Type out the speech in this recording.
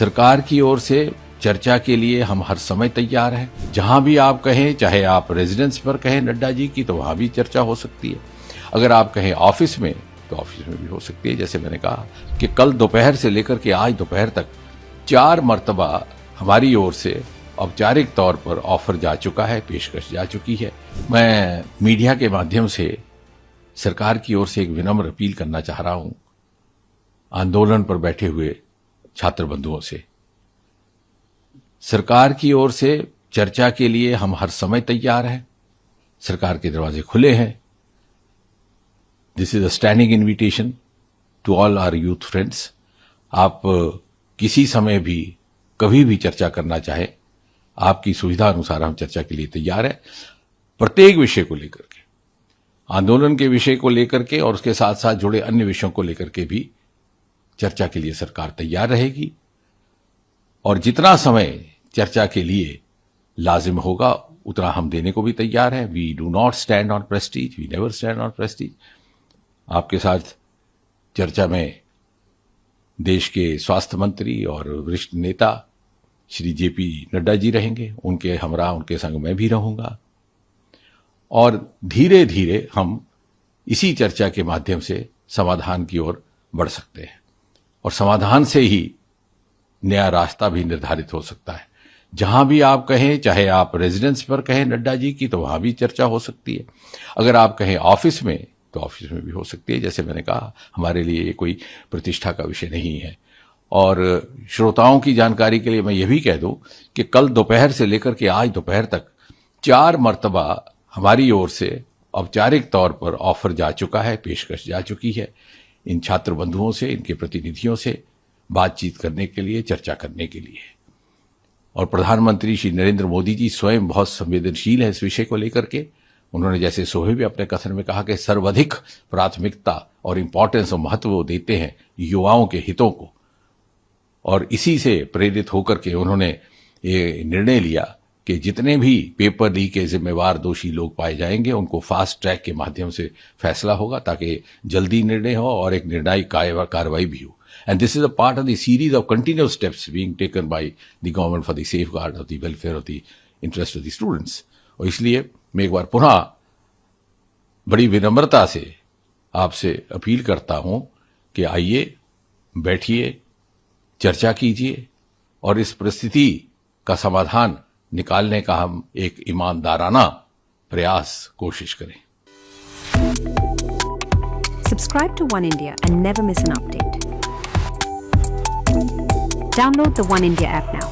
सरकार की ओर से चर्चा के लिए हम हर समय तैयार हैं। जहां भी आप कहें, चाहे आप रेजिडेंस पर कहें नड्डा जी की, तो वहां भी चर्चा हो सकती है। अगर आप कहें ऑफिस में, तो ऑफिस में भी हो सकती है। जैसे मैंने कहा कि कल दोपहर से लेकर के आज दोपहर तक 4 मर्तबा हमारी ओर से औपचारिक तौर पर ऑफर जा चुका है, पेशकश जा चुकी है। मैं मीडिया के माध्यम से सरकार की ओर से एक विनम्र अपील करना चाह रहा हूं आंदोलन पर बैठे हुए छात्र बंधुओं से। सरकार की ओर से चर्चा के लिए हम हर समय तैयार हैं। सरकार के दरवाजे खुले हैं। This is a standing invitation to all our youth friends. आप किसी समय भी, कभी भी चर्चा करना चाहे, आपकी सुविधा अनुसार हम चर्चा के लिए तैयार हैं। प्रत्येक विषय को लेकर के, आंदोलन के विषय को लेकर के और उसके साथ साथ जुड़े अन्य विषयों को लेकर के भी चर्चा के लिए सरकार तैयार रहेगी। और जितना समय चर्चा के लिए लाजिम होगा उतना हम देने को भी तैयार हैं। We do not stand on prestige, we never stand on prestige. आपके साथ चर्चा में देश के स्वास्थ्य मंत्री और वरिष्ठ नेता श्री जेपी नड्डा जी रहेंगे। उनके हमरा, उनके संग मैं भी रहूंगा। और धीरे धीरे हम इसी चर्चा के माध्यम से समाधान की ओर बढ़ सकते हैं और समाधान से ही नया रास्ता भी निर्धारित हो सकता है। जहां भी आप कहें, चाहे आप रेजिडेंस पर कहें नड्डा जी की, तो वहां भी चर्चा हो सकती है। अगर आप कहें ऑफिस में, तो ऑफिस में भी हो सकती है। जैसे मैंने कहा, हमारे लिए ये कोई प्रतिष्ठा का विषय नहीं है। और श्रोताओं की जानकारी के लिए मैं यह भी कह दूं कि कल दोपहर से लेकर के आज दोपहर तक 4 मर्तबा हमारी ओर से औपचारिक तौर पर ऑफर जा चुका है, पेशकश जा चुकी है इन छात्र बंधुओं से, इनके प्रतिनिधियों से बातचीत करने के लिए, चर्चा करने के लिए। और प्रधानमंत्री श्री नरेंद्र मोदी जी स्वयं बहुत संवेदनशील है इस विषय को लेकर के। उन्होंने जैसे सुबह भी अपने कथन में कहा कि सर्वाधिक प्राथमिकता और इंपॉर्टेंस और महत्व वो देते हैं युवाओं के हितों को। और इसी से प्रेरित होकर के उन्होंने ये निर्णय लिया कि जितने भी पेपर लीक के जिम्मेवार दोषी लोग पाए जाएंगे उनको फास्ट ट्रैक के माध्यम से फैसला होगा, ताकि जल्दी निर्णय हो और एक निर्णायक कार्रवाई भी हो। And this is a part of the series of continuous steps being taken by the government for the safeguard of the welfare of the interest of the students. और इसलिए मैं एक बार पुनः बड़ी विनम्रता से आपसे अपील करता हूं कि आइए, बैठिए, चर्चा कीजिए और इस परिस्थिति का समाधान निकालने का हम एक ईमानदाराना प्रयास, कोशिश करें। Subscribe to One India and never miss an update. Download the One India app now.